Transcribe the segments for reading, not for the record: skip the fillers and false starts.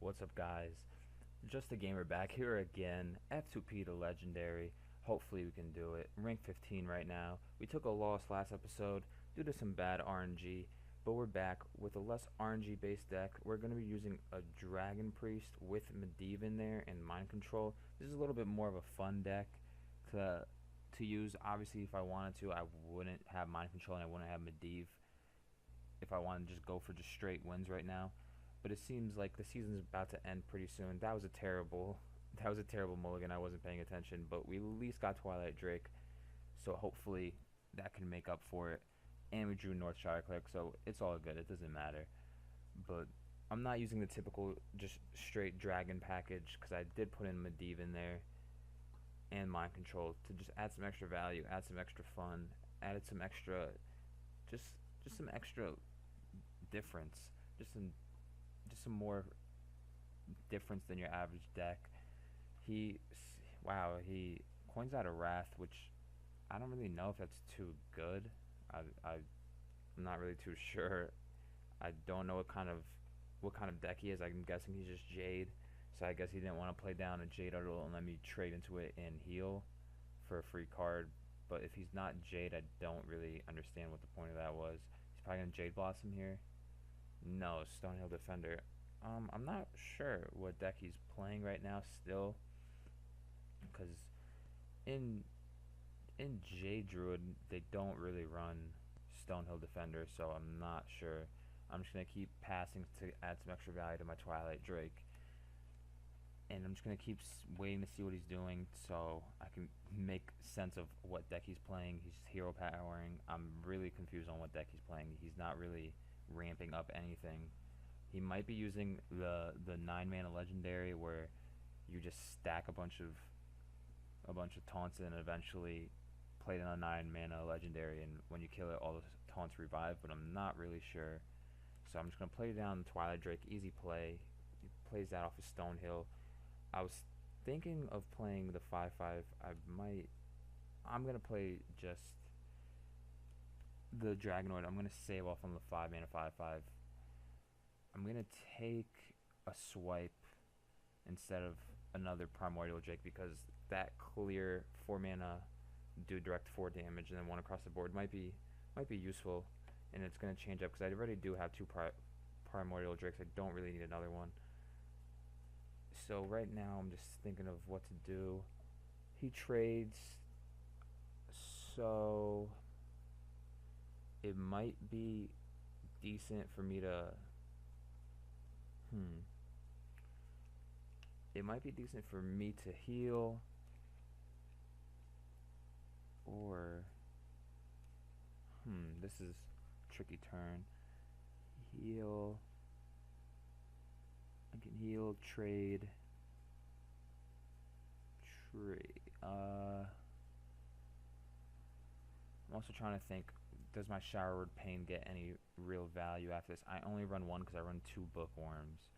What's up, guys? Just a gamer back here again. F2P to legendary. Hopefully we can do it. Rank 15 right now. We took a loss last episode due to some bad RNG, but we're back with a less RNG based deck. We're going to be using a Dragon Priest with Medivh in there and Mind Control. This is a little bit more of a fun deck to use. Obviously, if I wanted to, I wouldn't have Mind Control and I wouldn't have Medivh if I wanted to just go for just straight wins right now. But it seems like the season's about to end pretty soon. That was a terrible mulligan. I wasn't paying attention, but we at least got Twilight Drake, so hopefully that can make up for it. And we drew Northshire Click, so it's all good. It doesn't matter. But I'm not using the typical just straight dragon package because I did put in Medivh in there and Mind Control to just add some extra value, add some extra fun, added some extra, just some extra difference, just some more difference than your average deck. He coins out a Wrath, which I don't really know if that's too good. I'm not really too sure. I don't know what kind of deck he is. I'm guessing he's just Jade, so I guess he didn't want to play down a Jade Idol and let me trade into it and heal for a free card. But if he's not Jade, I don't really understand what the point of that was. He's probably gonna Jade Blossom here. No, Stonehill Defender. I'm not sure what deck he's playing right now still, because in Jade Druid they don't really run Stonehill Defender, so I'm not sure. I'm just gonna keep passing to add some extra value to my Twilight Drake, and I'm just gonna keep waiting to see what he's doing so I can make sense of what deck he's playing. He's hero powering. I'm really confused on what deck he's playing. He's not really ramping up anything. He might be using the 9-mana legendary where you just stack a bunch of taunts and eventually play down a 9-mana legendary, and when you kill it all the taunts revive, but I'm not really sure. So I'm just gonna play down the Twilight Drake, easy play. He plays that off of Stonehill. I was thinking of playing the 5/5. I'm gonna play just the Dragonoid. I'm gonna save off on the 5-mana 5/5. I'm gonna take a swipe instead of another Primordial Drake because that clear 4-mana do direct 4 damage and then 1 across the board might be useful, and it's gonna change up because I already do have 2 Primordial Drakes. I don't really need another one. So right now I'm just thinking of what to do. He trades, so it might be decent for me to it might be decent for me to heal, or this is a tricky turn. Heal. I can heal, trade. I'm also trying to think, does my Showerword Pain get any real value after this? I only run 1 because I run 2 Bookworms.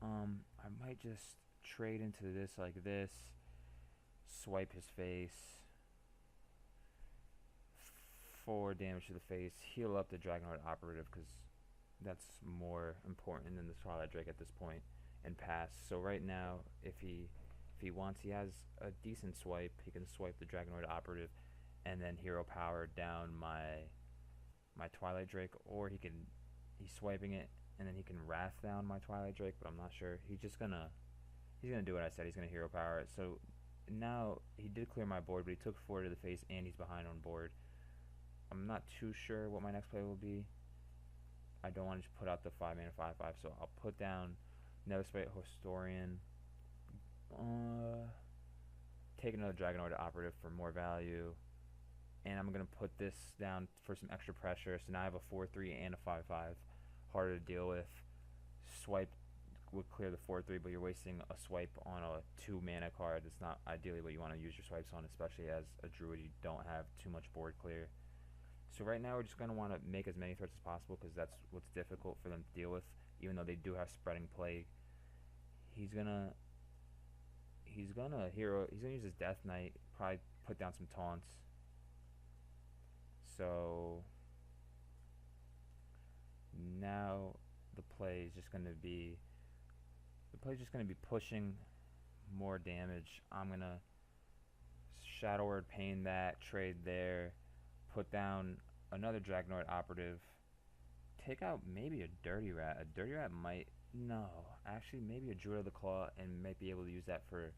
I might just trade into this like this, swipe his face, 4 damage to the face, heal up the Dragonoid Operative because that's more important than the Twilight Drake at this point, and pass. So right now, if he wants, he has a decent swipe. He can swipe the Dragonoid Operative and then hero power down my Twilight Drake, or he's swiping it and then he can Wrath down my Twilight Drake, but I'm not sure. He's gonna do what I said. He's gonna hero power it. So now he did clear my board, but he took 4 to the face and he's behind on board. I'm not too sure what my next play will be. I don't want to just put out the 5-mana 5/5, so I'll put down Neverspite Historian, take another Dragonoid Operative for more value, and I'm going to put this down for some extra pressure. So now I have a 4/3 and a 5/5, harder to deal with. Swipe would clear the 4/3, but you're wasting a swipe on a 2-mana card. It's not ideally what you want to use your swipes on, especially as a druid. You don't have too much board clear. So right now we're just going to want to make as many threats as possible because that's what's difficult for them to deal with, even though they do have Spreading Plague. He's gonna use his Death Knight, probably put down some taunts. So now the play is just going to be The play's just going to be pushing more damage. I'm going to Shadow Word Pain that, trade there, put down another Dragonoid Operative, take out maybe a Dirty Rat. A Dirty Rat might, no, actually maybe a Druid of the Claw, and might be able to use that for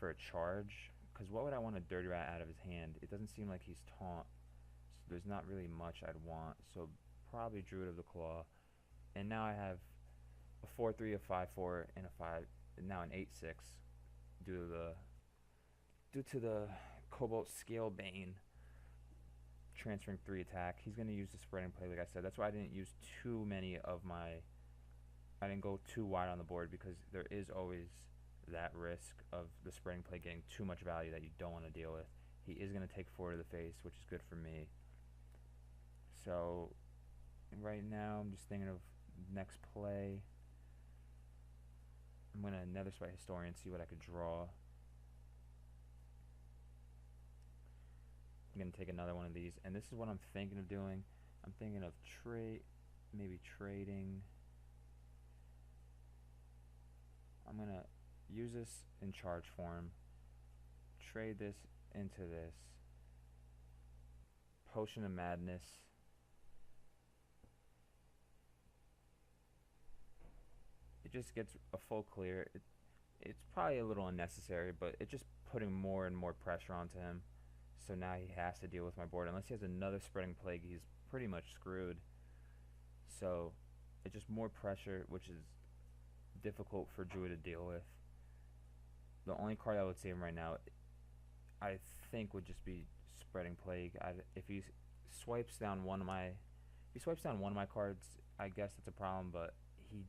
a charge. Because what would I want a Dirty Rat out of his hand? It doesn't seem like he's taunt, so there's not really much I'd want. So probably Druid of the Claw. And now I have a 4-3, a 5-4, and a 5, and now an 8-6 due to the Cobalt Scale Bane transferring 3 attack. He's going to use the spreading play, like I said. That's why I didn't use too many of my... I didn't go too wide on the board, because there is always that risk of the spreading play getting too much value that you don't want to deal with. He is going to take 4 to the face, which is good for me. So right now I'm just thinking of next play. I'm going to Nether Spite Historian, see what I could draw. I'm going to take another one of these, and this is what I'm thinking of doing. I'm thinking of maybe trading. I'm going to use this in charge form, trade this into this, Potion of Madness, it just gets a full clear. It's probably a little unnecessary, but it's just putting more and more pressure onto him. So now he has to deal with my board. Unless he has another Spreading Plague, he's pretty much screwed. So it's just more pressure, which is difficult for Druid to deal with. The only card I would save him right now, I think, would just be Spreading Plague. If he swipes down one of my cards, I guess that's a problem. But he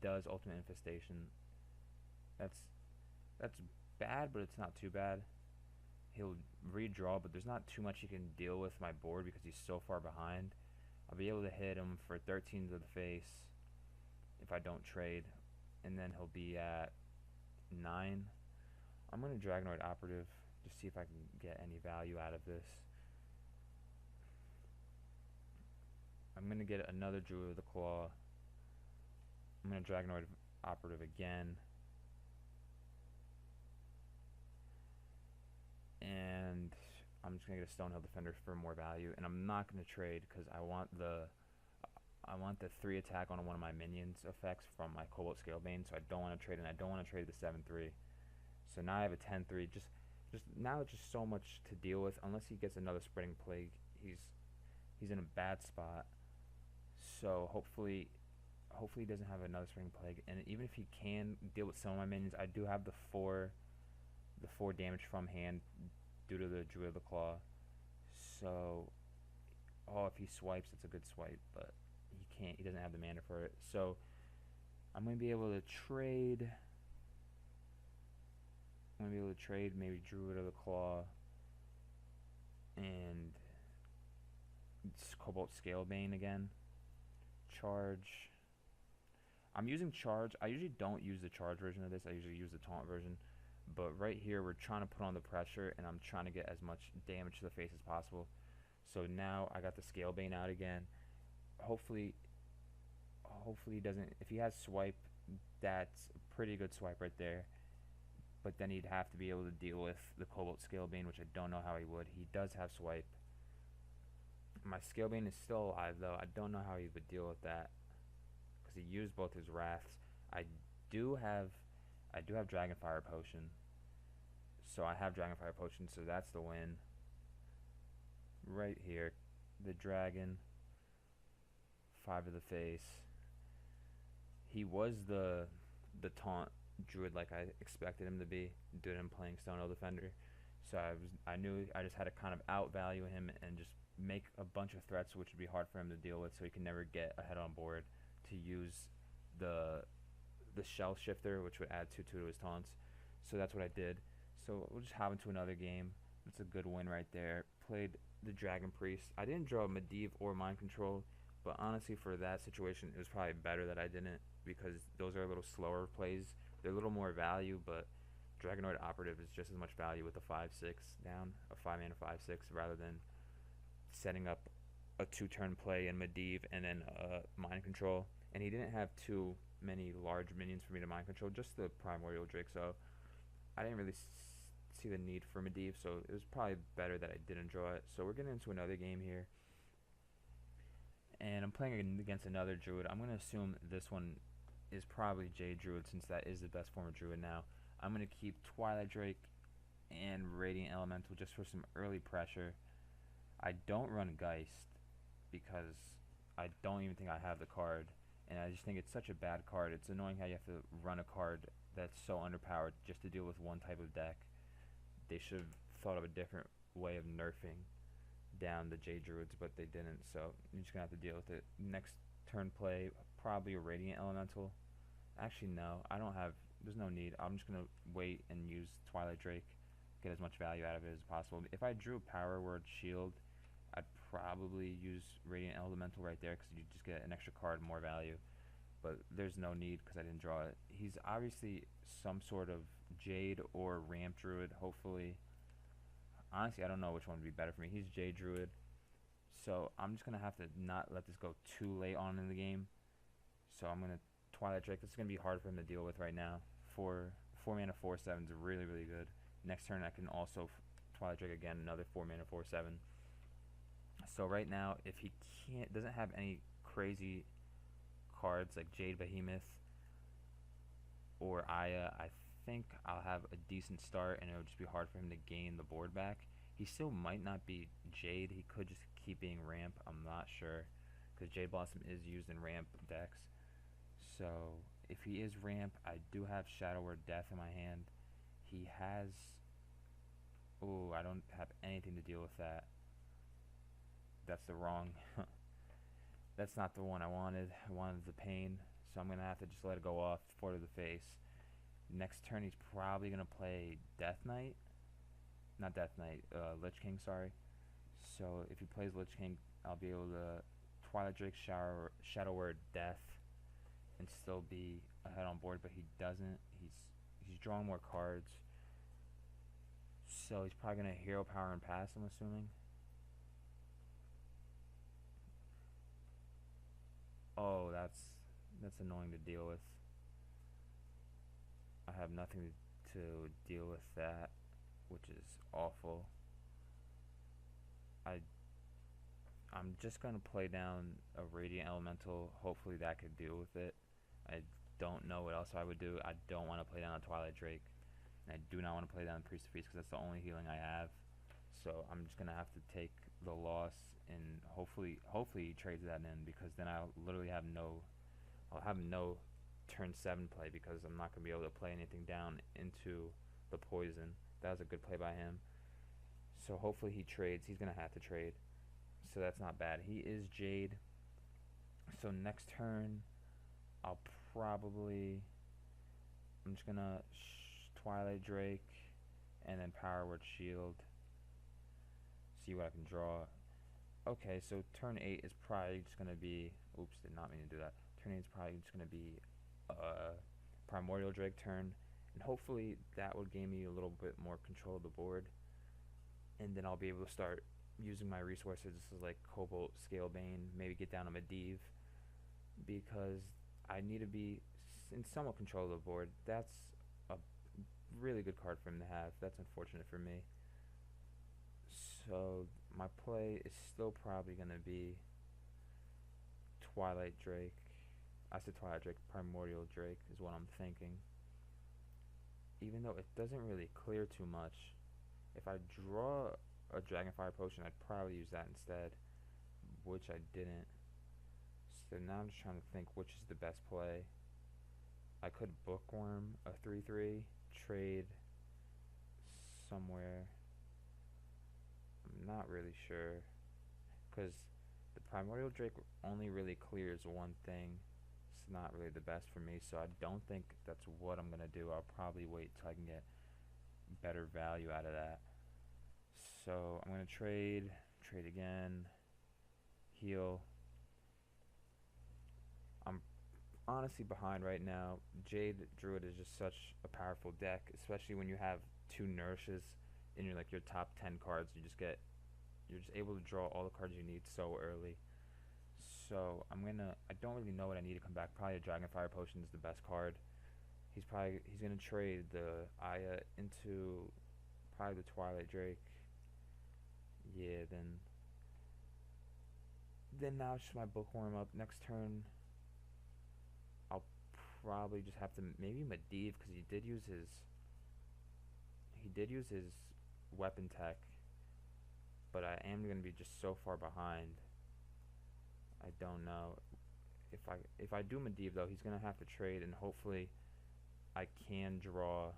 does Ultimate Infestation. That's bad, but it's not too bad. He'll redraw, but there's not too much he can deal with my board because he's so far behind. I'll be able to hit him for 13 to the face if I don't trade, and then he'll be at 9. I'm going to Dragonoid Operative, just see if I can get any value out of this. I'm going to get another Druid of the Claw. I'm going to Dragonoid Operative again. And I'm just going to get a Stonehill Defender for more value. And I'm not going to trade because I want the 3 attack on one of my minions effects from my Cobalt Scale Bane, so I don't want to trade, and I don't want to trade the 7-3. So now I have a 10-3. Just now it's just so much to deal with. Unless he gets another Spreading Plague, he's in a bad spot. So hopefully he doesn't have another Spreading Plague. And even if he can deal with some of my minions, I do have the 4 damage from hand due to the Druid of the Claw. So, if he swipes, it's a good swipe, but he doesn't have the mana for it. So I'm going to be able to trade. I'm going to be able to trade maybe Druid of the Claw and Cobalt Scale Bane again. Charge. I'm using charge. I usually don't use the charge version of this. I usually use the taunt version. But right here, we're trying to put on the pressure, and I'm trying to get as much damage to the face as possible. So now I got the Scale Bane out again. Hopefully he doesn't. If he has swipe, that's a pretty good swipe right there. But then he'd have to be able to deal with the Cobalt Scale Bane, which I don't know how he would. He does have swipe. My Scale Bane is still alive, though. I don't know how he would deal with that because he used both his wraths. I do have Dragonfire Potion. So I have Dragonfire Potion, so that's the win. Right here, the dragon, 5 to the face. He was the taunt Druid like I expected him to be, due to him playing Stonehill Defender. So I knew I just had to kind of outvalue him and just make a bunch of threats which would be hard for him to deal with, so he can never get ahead on board, to use the Shell Shifter, which would add 2/2 to his taunts. So that's what I did. So we'll just hop into another game. That's a good win right there. Played the Dragon Priest. I didn't draw Medivh or Mind Control, but honestly for that situation it was probably better that I didn't, because those are a little slower plays. They're a little more value, but Dragonoid Operative is just as much value with a 5/6 down, a 5-mana 5/6, rather than setting up a 2-turn play in Medivh and then Mind Control. And he didn't have 2 many large minions for me to mind control, just the Primordial Drake, so I didn't really see the need for Medivh, so it was probably better that I didn't draw it. So we're getting into another game here, and I'm playing against another Druid. I'm going to assume this one is probably Jade Druid, since that is the best form of Druid now. I'm going to keep Twilight Drake and Radiant Elemental just for some early pressure. I don't run Geist because I don't even think I have the card, and I just think it's such a bad card. It's annoying how you have to run a card that's so underpowered just to deal with one type of deck. They should have thought of a different way of nerfing down the Jade Druids, but they didn't, so you're just going to have to deal with it. Next turn play, probably a Radiant Elemental. Actually, no, I don't have, there's no need. I'm just going to wait and use Twilight Drake, get as much value out of it as possible. If I drew Power Word Shield, I'd probably use Radiant Elemental right there because you just get an extra card, more value. But there's no need because I didn't draw it. He's obviously some sort of Jade or Ramp Druid, hopefully. Honestly, I don't know which one would be better for me. He's Jade Druid, so I'm just going to have to not let this go too late on in the game. So I'm going to Twilight Drake. This is going to be hard for him to deal with right now. 4 mana 4/7 is really, really good. Next turn I can also Twilight Drake again, another 4 mana 4/7. So right now, if he doesn't have any crazy cards like Jade Behemoth or Aya, I think I'll have a decent start, and it'll just be hard for him to gain the board back. He still might not be Jade. He could just keep being Ramp. I'm not sure, because Jade Blossom is used in Ramp decks. So if he is Ramp, I do have Shadow Word Death in my hand. He has... Oh, I don't have anything to deal with that. That's the wrong... That's not the one I wanted. I wanted the pain, so I'm going to have to just let it go off, 4 to the face. Next turn, he's probably going to play Death Knight. Not Death Knight, Lich King, sorry. So if he plays Lich King, I'll be able to Twilight Drake, Shadow Word Death, and still be ahead on board, but he doesn't. He's drawing more cards. So he's probably going to Hero Power and pass, I'm assuming. Oh, that's annoying to deal with. I have nothing to deal with that, which is awful. I'm just going to play down a Radiant Elemental. Hopefully that could deal with it. I don't know what else I would do. I don't want to play down a Twilight Drake. And I do not want to play down Priest of Peace because that's the only healing I have. So I'm just going to have to take the loss, and hopefully he trades that in, because then I'll literally have no turn 7 play, because I'm not going to be able to play anything down into the poison. That was a good play by him. So hopefully he trades. He's going to have to trade. So that's not bad. He is Jade. So next turn, I'm just going to Twilight Drake and then Power Word Shield. See what I can draw. Okay, so turn 8 is probably just going to be... Oops, did not mean to do that. Turn 8 is probably just going to be Primordial Drake turn, and hopefully that would gain me a little bit more control of the board, and then I'll be able to start using my resources. This is like Cobalt, Scalebane, maybe get down to Medivh, because I need to be in somewhat control of the board. That's a really good card for him to have. That's unfortunate for me. So my play is still probably going to be Twilight Drake. I said Twilight Drake, Primordial Drake is what I'm thinking. Even though it doesn't really clear too much. If I draw a Dragonfire Potion, I'd probably use that instead, which I didn't. So now I'm just trying to think which is the best play. I could Bookworm a 3/3, trade somewhere. I'm not really sure, because the Primordial Drake only really clears one thing. It's not really the best for me, so I don't think that's what I'm going to do. I'll probably wait till I can get better value out of that. So I'm going to trade again, heal. I'm honestly behind right now. Jade Druid is just such a powerful deck, especially when you have 2 nourishes in your top 10 cards. You're just able to draw all the cards you need so early. So I don't really know what I need to come back. Probably a Dragonfire Potion is the best card. He's gonna trade the Aya into probably the Twilight Drake. Yeah, then now it's just my Bookworm up. Next turn, I'll probably just have to maybe Medivh because he did use his weapon tech, but I am gonna be just so far behind. I don't know if I do Medivh though, he's gonna have to trade, and hopefully I can draw.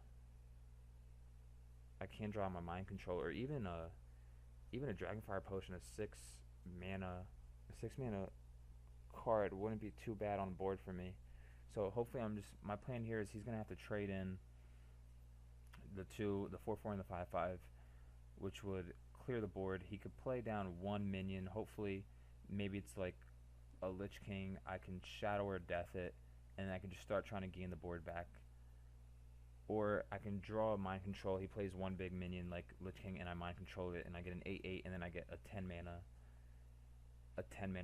I can draw my Mind Control, or even a Dragonfire Potion, mana, a 6 mana card wouldn't be too bad on board for me. So hopefully my plan here is he's gonna have to trade in the 4/4 and the 5/5, which would clear the board. He could play down one minion. Hopefully, maybe it's like a Lich King. I can Shadow or Death it, and I can just start trying to gain the board back. Or I can draw a Mind Control. He plays one big minion like Lich King, and I Mind Control it, and I get an 8/8, and then I get a 10 mana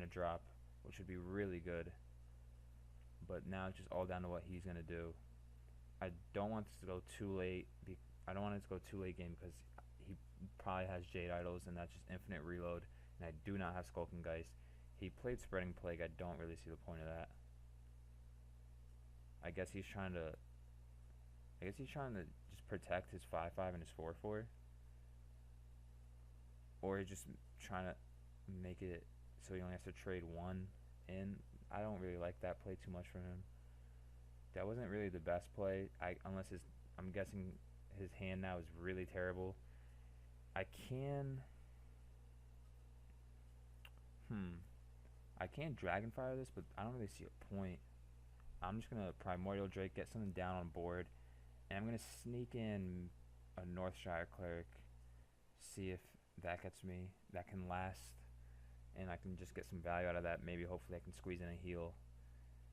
drop, which would be really good. But now it's just all down to what he's gonna do. I don't want this to go too late. I don't want it to go too late game because he probably has Jade Idols, and that's just infinite reload. And I do not have Skulking Geist. He played Spreading Plague. I don't really see the point of that. I guess he's trying to just protect his 5/5 and his 4/4, or he's just trying to make it so he only has to trade one in. I don't really like that play too much from him. That wasn't really the best play. I'm guessing his hand now is really terrible. I can Dragonfire this, but I don't really see a point. I'm just gonna Primordial Drake, get something down on board, and I'm gonna sneak in a Northshire Cleric, see if that can last, and I can just get some value out of that. Maybe hopefully I can squeeze in a heal.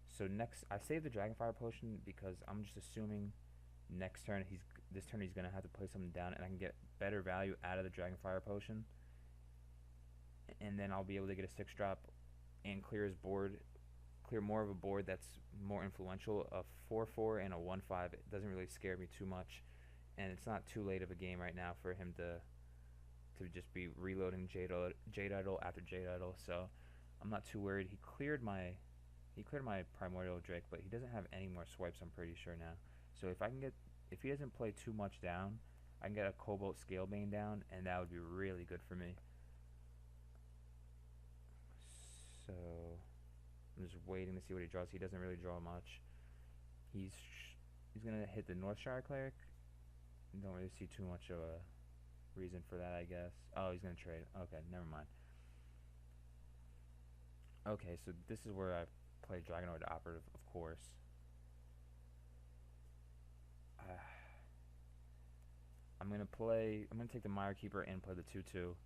So next, I saved the Dragonfire Potion because I'm just assuming this turn he's gonna have to play something down, and I can get better value out of the Dragonfire Potion, and then I'll be able to get a 6-drop and clear more of a board that's more influential. A 4/4 and a 1/5, it doesn't really scare me too much, and it's not too late of a game right now for him to just be reloading Jade Idol after Jade Idol. So I'm not too worried. He cleared my Primordial Drake, but he doesn't have any more swipes, I'm pretty sure now. So if he doesn't play too much down, I can get a Cobalt Scalebane down, and that would be really good for me. So I'm just waiting to see what he draws. He doesn't really draw much. He's gonna hit the Northshire Cleric. Don't really see too much of a reason for that, I guess. Oh, he's gonna trade. Okay, never mind. Okay, so this is where I play Dragonoid Operative, of course. I'm gonna take the Mire Keeper and play the 2/2.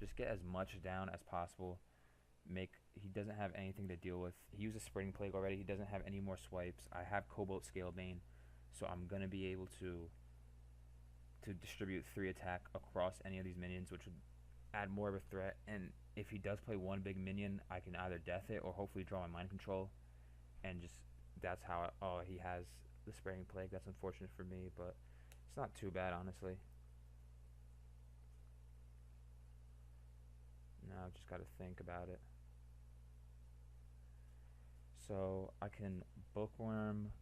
Just get as much down as possible. He doesn't have anything to deal with. He used a Spreading Plague already. He doesn't have any more swipes. I have Cobalt Scalebane, so I'm gonna be able to distribute 3 attack across any of these minions, which would add more of a threat. And if he does play one big minion, I can either death it or hopefully draw my Mind Control, and just that's how. He has the Spreading Plague. That's unfortunate for me, but it's not too bad, honestly. Now I've just got to think about it. So I can Bookworm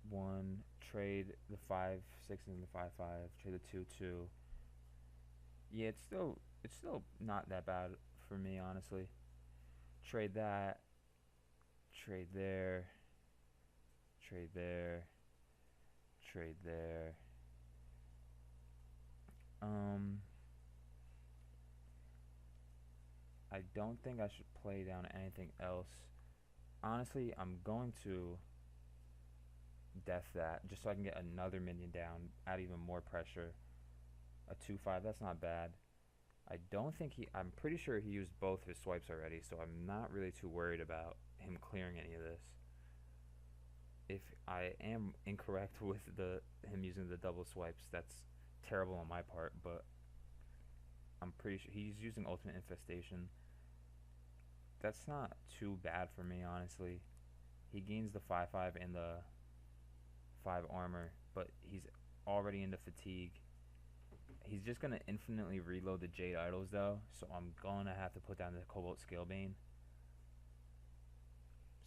1, trade the 5/6 and the 5/5, trade the 2/2. Yeah, it's still not that bad for me, honestly. Trade that, trade there, trade there, trade there. I don't think I should play down anything else. Honestly, I'm going to death that just so I can get another minion down, add even more pressure. A 2/5, that's not bad. I'm pretty sure he used both his swipes already, so I'm not really too worried about him clearing any of this. If I am incorrect with him using the double swipes, that's terrible on my part, but I'm pretty sure he's using Ultimate Infestation. That's not too bad for me, honestly. He gains the 5/5 and the 5 armor, but he's already into fatigue. He's just gonna infinitely reload the Jade Idols though, so I'm gonna have to put down the Cobalt Scalebane.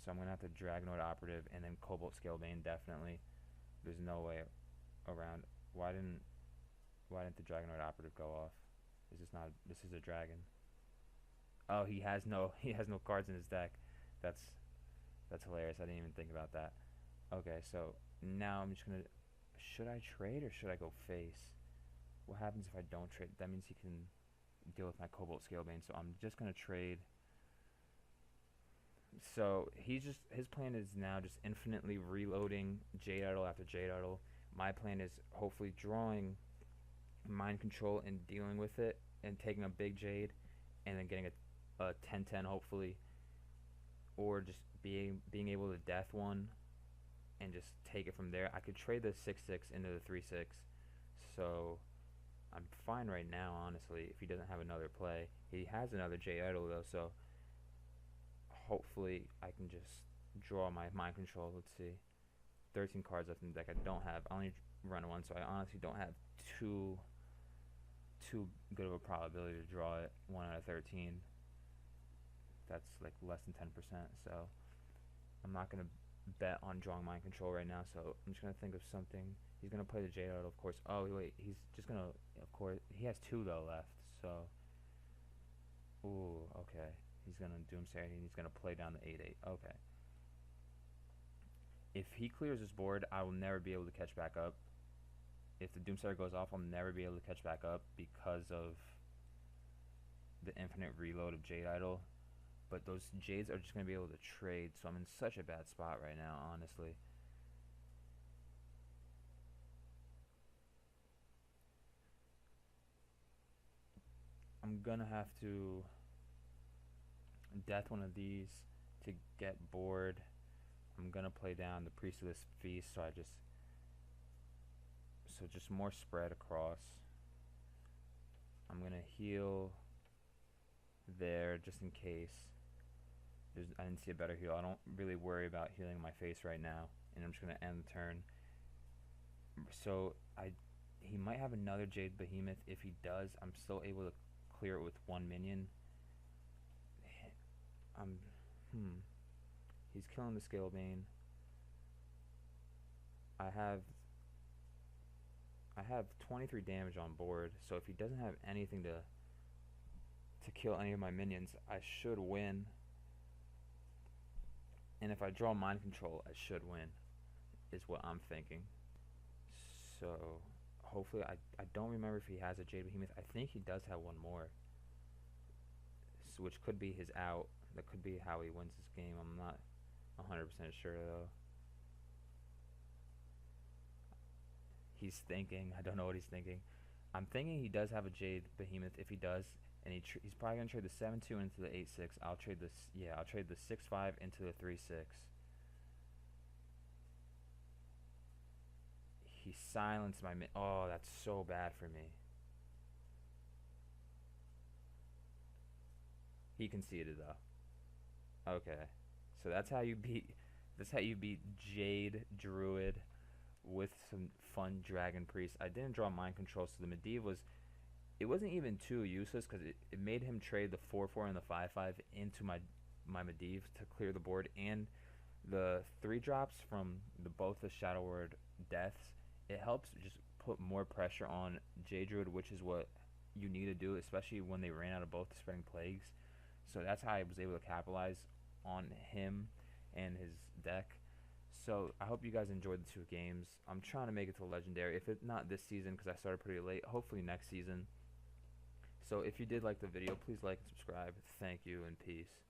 So I'm gonna have to Dragonlord Operative and then Cobalt Scalebane definitely. There's no way around. Why didn't the Dragonlord Operative go off? Is this not? This is a dragon. Oh, he has no cards in his deck. That's that's hilarious. I didn't even think about that. Okay, so now I'm just gonna. Should I trade or should I go face? What happens if I don't trade? That means he can deal with my Cobalt Scalebane. So I'm just gonna trade. So his plan is now just infinitely reloading Jade Idol after Jade Idol. My plan is hopefully drawing Mind Control and dealing with it and taking a big Jade and then getting a 10/10 hopefully, or just being able to death one and just take it from there. I could trade the 6/6 into the 3/6, so I'm fine right now honestly. If he doesn't have another play, he has another Jade Idol though, so hopefully I can just draw my Mind Control. Let's see, 13 cards left in the deck. I don't have. I only run one, so I honestly don't have too good of a probability to draw it. 1 out of 13. That's like less than 10%. So I'm not gonna bet on drawing Mind Control right now. So I'm just gonna think of something. He's gonna play the Jade Idol, of course. Oh wait, he's just gonna. Of course, he has 2 though left. So, ooh, okay. He's gonna Doomsayer and he's gonna play down the 8/8. Okay. If he clears this board, I will never be able to catch back up. If the Doomsayer goes off, I'll never be able to catch back up because of the infinite reload of Jade Idol. But those Jades are just going to be able to trade, so I'm in such a bad spot right now, honestly. I'm going to have to death one of these to get bored. I'm going to play down the Priest of this Feast, so just more spread across. I'm going to heal there just in case. I didn't see a better heal. I don't really worry about healing my face right now, and I'm just going to end the turn. So he might have another Jade Behemoth. If he does, I'm still able to clear it with 1 minion. He's killing the Scalebane. I have 23 damage on board, so if he doesn't have anything to kill any of my minions, I should win. And if I draw Mind Control, I should win, is what I'm thinking. So hopefully, I don't remember if he has a Jade Behemoth. I think he does have one more, so, which could be his out. That could be how he wins this game. I'm not 100% sure though. He's thinking. I don't know what he's thinking. I'm thinking he does have a Jade Behemoth. If he does, and he's probably gonna trade the 7/2 into the 8/6. I'll trade this. Yeah, I'll trade the 6/5 into the 3/6. He silenced my oh, that's so bad for me. He conceded though. Okay, so that's how you beat. That's how you beat Jade Druid with some fun Dragon Priest. I didn't draw Mind Control, so the Medivh it wasn't even too useless because it made him trade the 4/4 and the 5/5 into my Medivh to clear the board, and the 3 drops from both the Shadow Word deaths. It helps just put more pressure on Jade Druid, which is what you need to do, especially when they ran out of both the Spreading Plagues. So that's how I was able to capitalize on him and his deck. So I hope you guys enjoyed the 2 games. I'm trying to make it to Legendary. If it's not this season, because I started pretty late, hopefully next season. So if you did like the video, please like and subscribe. Thank you and peace.